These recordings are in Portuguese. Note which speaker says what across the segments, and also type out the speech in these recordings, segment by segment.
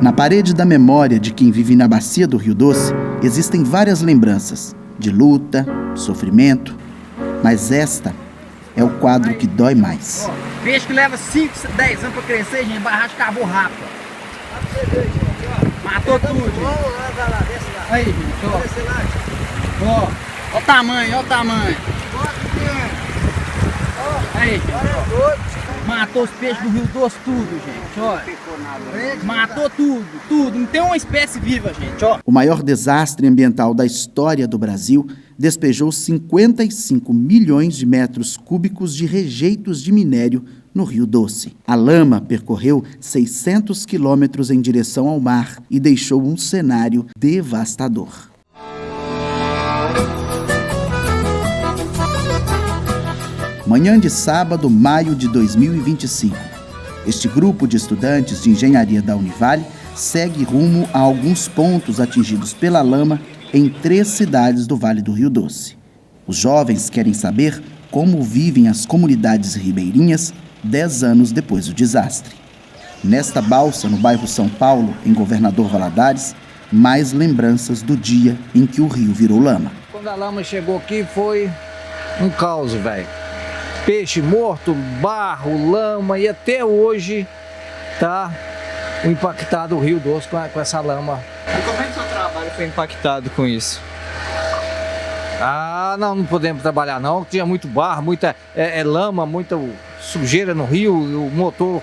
Speaker 1: Na parede da memória de quem vive na bacia do Rio Doce, existem várias lembranças de luta, sofrimento, mas esta é o quadro que dói mais.
Speaker 2: Peixe que leva 5, 10 anos para crescer, gente, barragem acabou rápido. Matou tudo, gente. Aí, gente, ó. Ó o tamanho, ó o tamanho. Aí, gente, ó. Matou os peixes do Rio Doce tudo, gente, ó. Matou tudo. Não tem uma espécie viva, gente, ó.
Speaker 1: O maior desastre ambiental da história do Brasil despejou 55 milhões de metros cúbicos de rejeitos de minério no Rio Doce. A lama percorreu 600 quilômetros em direção ao mar e deixou um cenário devastador. Manhã de sábado, maio de 2025. Este grupo de estudantes de engenharia da Univale segue rumo a alguns pontos atingidos pela lama em 3 cidades do Vale do Rio Doce. Os jovens querem saber como vivem as comunidades ribeirinhas 10 anos depois do desastre. Nesta balsa, no bairro São Paulo, em Governador Valadares, mais lembranças do dia em que o rio virou lama.
Speaker 3: Quando a lama chegou aqui foi um caos, velho. Peixe morto, barro, lama, e até hoje tá impactado o Rio Doce com essa lama.
Speaker 4: E como é que o seu trabalho foi impactado com isso?
Speaker 3: Não podemos trabalhar não, tinha muito barro, muita lama, muita sujeira no rio, o motor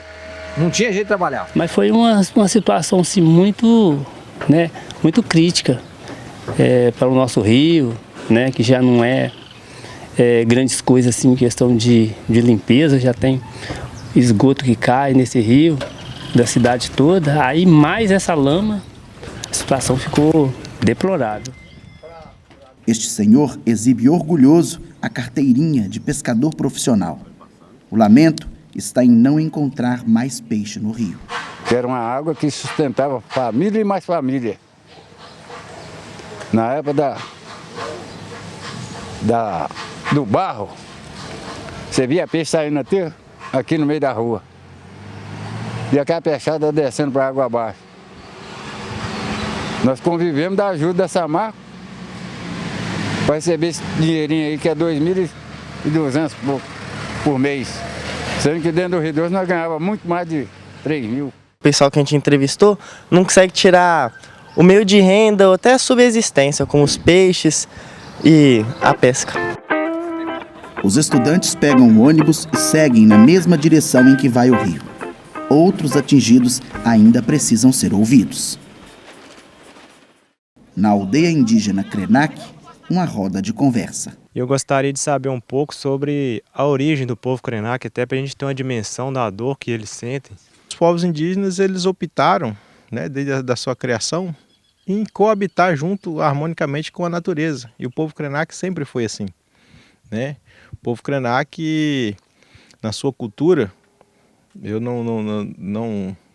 Speaker 3: não tinha jeito de trabalhar.
Speaker 5: Mas foi uma situação assim, muito crítica para o nosso rio, né, que já não é grandes coisas assim, em questão de limpeza, já tem esgoto que cai nesse rio, da cidade toda, aí mais essa lama, a situação ficou deplorável.
Speaker 1: Este senhor exibe orgulhoso a carteirinha de pescador profissional. O lamento está em não encontrar mais peixe no rio.
Speaker 6: Era uma água que sustentava família e mais família. Na época do barro, você via peixe saindo aqui no meio da rua. E aquela peixada descendo para a água abaixo. Nós convivemos da ajuda dessa marca para receber esse dinheirinho aí, que é 2.200 por mês. Sendo que dentro do Rio Doce nós ganhávamos muito mais de 3.000.
Speaker 4: O pessoal que a gente entrevistou não consegue tirar o meio de renda ou até a subsistência, como os peixes e a pesca.
Speaker 1: Os estudantes pegam o ônibus e seguem na mesma direção em que vai o rio. Outros atingidos ainda precisam ser ouvidos. Na aldeia indígena Krenak, uma roda de conversa.
Speaker 7: Eu gostaria de saber um pouco sobre a origem do povo Krenak, até para a gente ter uma dimensão da dor que eles sentem. Os povos indígenas, eles optaram, desde a sua criação, em coabitar junto harmonicamente com a natureza. E o povo Krenak sempre foi assim, O povo Krenak, na sua cultura, eu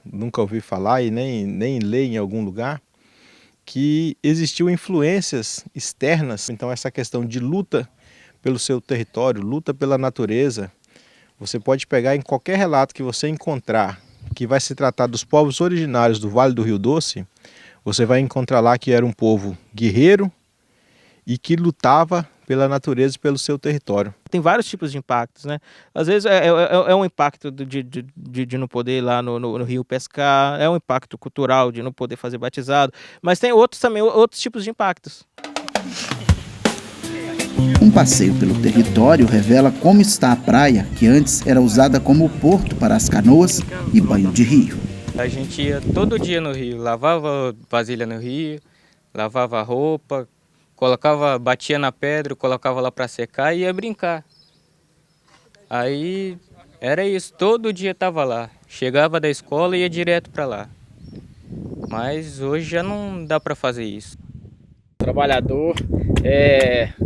Speaker 7: nunca ouvi falar e nem ler em algum lugar, que existiu influências externas. Então essa questão de luta pelo seu território, luta pela natureza, você pode pegar em qualquer relato que você encontrar que vai se tratar dos povos originários do Vale do Rio Doce, você vai encontrar lá que era um povo guerreiro e que lutava pela natureza e pelo seu território.
Speaker 8: Tem vários tipos de impactos, Às vezes é um impacto de não poder ir lá no rio pescar, é um impacto cultural de não poder fazer batizado, mas tem outros tipos de impactos.
Speaker 1: Um passeio pelo território revela como está a praia, que antes era usada como porto para as canoas e banho de rio.
Speaker 9: A gente ia todo dia no rio, lavava vasilha no rio, lavava roupa, batia na pedra, colocava lá para secar e ia brincar. Aí era isso, todo dia estava lá. Chegava da escola e ia direto para lá. Mas hoje já não dá para fazer isso.
Speaker 2: Trabalhador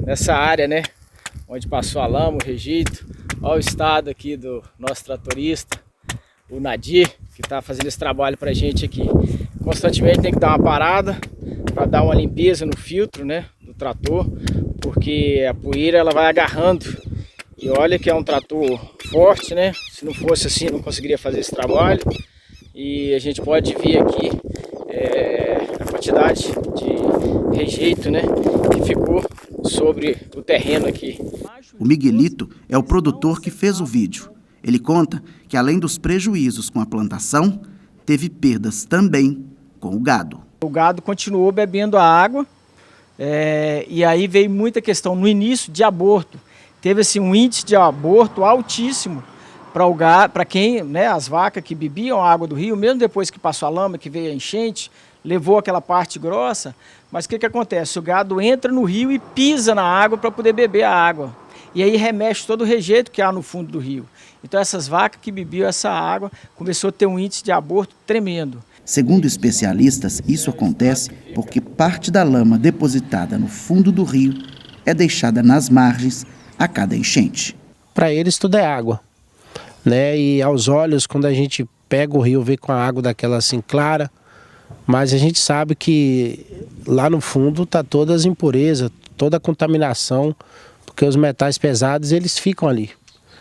Speaker 2: nessa área, onde passou a lama, o rejeito. Olha o estado aqui do nosso tratorista, o Nadir, que está fazendo esse trabalho para a gente aqui. Constantemente tem que dar uma parada para dar uma limpeza no filtro, do trator, porque a poeira ela vai agarrando. E olha que é um trator forte, Se não fosse assim, não conseguiria fazer esse trabalho. E a gente pode ver aqui a quantidade de rejeito, né, que ficou sobre o terreno aqui.
Speaker 1: O Miguelito é o produtor que fez o vídeo. Ele conta que, além dos prejuízos com a plantação, teve perdas também com o gado.
Speaker 2: O gado continuou bebendo a água, e aí veio muita questão no início de aborto. Teve assim, um índice de aborto altíssimo para quem, né, as vacas que bebiam a água do rio, mesmo depois que passou a lama, que veio a enchente, levou aquela parte grossa. Mas o que acontece? O gado entra no rio e pisa na água para poder beber a água. E aí remexe todo o rejeito que há no fundo do rio. Então essas vacas que bebiam essa água começou a ter um índice de aborto tremendo.
Speaker 1: Segundo especialistas, isso acontece porque parte da lama depositada no fundo do rio é deixada nas margens a cada enchente.
Speaker 10: Para eles tudo é água, né? E aos olhos, quando a gente pega o rio, vê com a água daquela assim clara, mas a gente sabe que lá no fundo está todas as impurezas, toda a contaminação, porque os metais pesados eles ficam ali.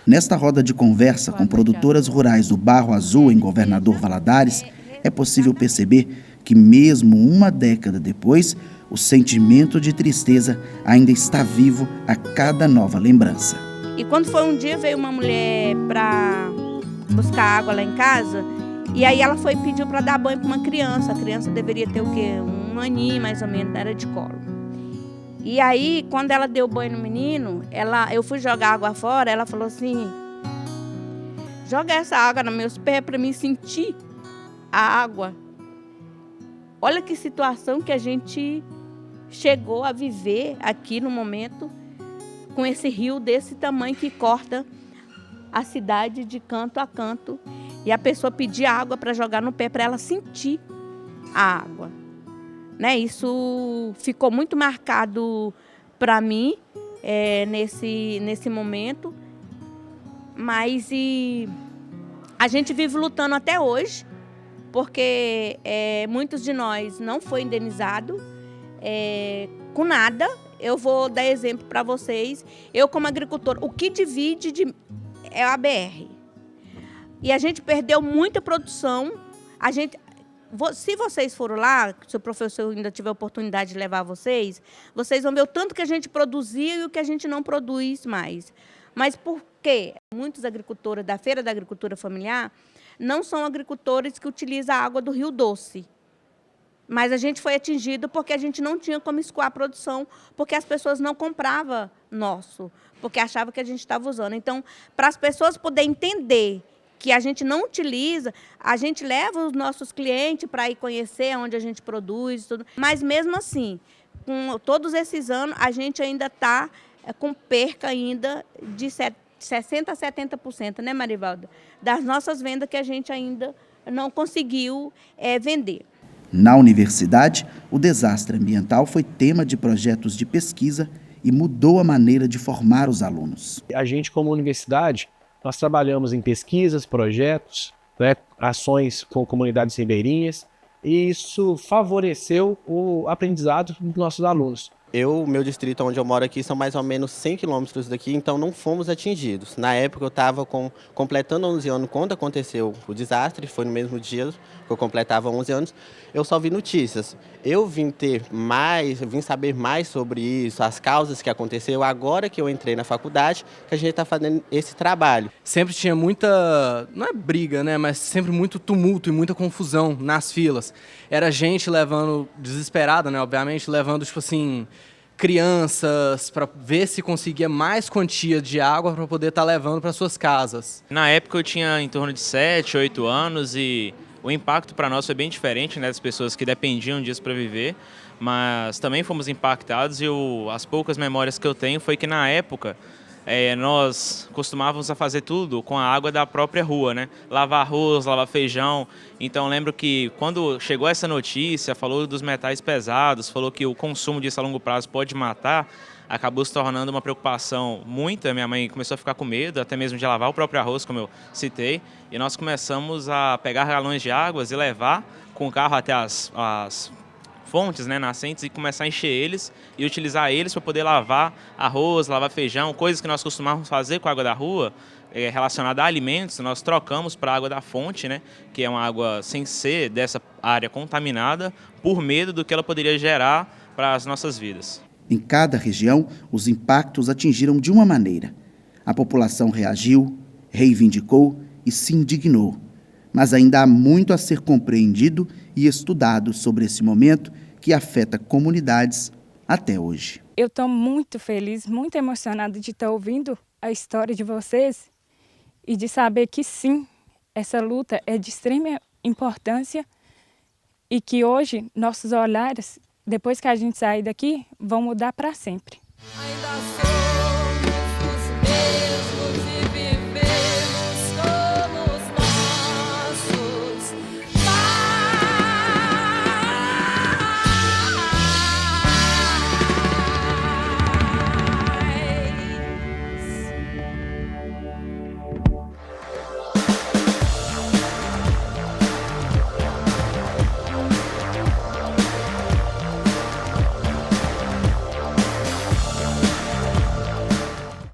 Speaker 1: Nesta roda de conversa com produtoras rurais do Barro Azul, em Governador Valadares, é possível perceber que mesmo uma década depois, o sentimento de tristeza ainda está vivo a cada nova lembrança.
Speaker 11: E quando foi um dia, veio uma mulher para buscar água lá em casa, e aí ela foi e pediu para dar banho para uma criança. A criança deveria ter o quê? Um aninho mais ou menos, era de colo. E aí, quando ela deu banho no menino, eu fui jogar água fora, ela falou assim, joga essa água nos meus pés para mim sentir a água. Olha que situação que a gente chegou a viver aqui no momento, com esse rio desse tamanho que corta a cidade de canto a canto. E a pessoa pedir água para jogar no pé, para ela sentir a água. Né? Isso ficou muito marcado para mim nesse momento. Mas a gente vive lutando até hoje, porque muitos de nós não foi indenizado com nada. Eu vou dar exemplo para vocês. Eu, como agricultor, o que divide é a BR. E a gente perdeu muita produção. Se vocês foram lá, se o professor ainda tiver a oportunidade de levar vocês vão ver o tanto que a gente produzia e o que a gente não produz mais. Mas por quê? Muitos agricultores da Feira da Agricultura Familiar não são agricultores que utilizam a água do Rio Doce. Mas a gente foi atingido porque a gente não tinha como escoar a produção, porque as pessoas não compravam nosso, porque achavam que a gente estava usando. Então, para as pessoas poderem entender que a gente não utiliza, a gente leva os nossos clientes para ir conhecer onde a gente produz, tudo. Mas mesmo assim, com todos esses anos, a gente ainda está com perca ainda de 60% a 70%, né, Marivalda? Das nossas vendas que a gente ainda não conseguiu vender.
Speaker 1: Na universidade, o desastre ambiental foi tema de projetos de pesquisa e mudou a maneira de formar os alunos.
Speaker 10: A gente, como universidade, nós trabalhamos em pesquisas, projetos, né, ações com comunidades ribeirinhas, e isso favoreceu o aprendizado dos nossos alunos.
Speaker 12: Meu distrito onde eu moro aqui são mais ou menos 100 quilômetros daqui, então não fomos atingidos. Na época eu estava completando 11 anos quando aconteceu o desastre, foi no mesmo dia que eu completava 11 anos, eu só vi notícias. Eu vim saber mais sobre isso, as causas que aconteceu, agora que eu entrei na faculdade, que a gente está fazendo esse trabalho.
Speaker 13: Sempre tinha muita, não é briga, né, mas sempre muito tumulto e muita confusão nas filas. Era gente levando, desesperada, né, obviamente, levando, tipo assim, crianças para ver se conseguia mais quantia de água para poder estar levando para suas casas.
Speaker 9: Na época eu tinha em torno de 7, 8 anos e o impacto para nós foi bem diferente, né, das pessoas que dependiam disso para viver, mas também fomos impactados e as poucas memórias que eu tenho foi que na época nós costumávamos a fazer tudo com a água da própria rua, né? Lavar arroz, lavar feijão. Então lembro que quando chegou essa notícia, falou dos metais pesados, falou que o consumo disso a longo prazo pode matar, acabou se tornando uma preocupação muita. Minha mãe começou a ficar com medo, até mesmo de lavar o próprio arroz, como eu citei. E nós começamos a pegar galões de águas e levar com o carro até as fontes, né, nascentes, e começar a encher eles e utilizar eles para poder lavar arroz, lavar feijão, coisas que nós costumávamos fazer com a água da rua, relacionada a alimentos, nós trocamos para a água da fonte, né, que é uma água sem ser dessa área contaminada, por medo do que ela poderia gerar para as nossas vidas.
Speaker 1: Em cada região, os impactos atingiram de uma maneira. A população reagiu, reivindicou e se indignou. Mas ainda há muito a ser compreendido e estudado sobre esse momento que afeta comunidades até hoje.
Speaker 14: Eu estou muito feliz, muito emocionada de estar ouvindo a história de vocês e de saber que sim, essa luta é de extrema importância e que hoje nossos olhares, depois que a gente sair daqui, vão mudar para sempre.
Speaker 15: Ainda sou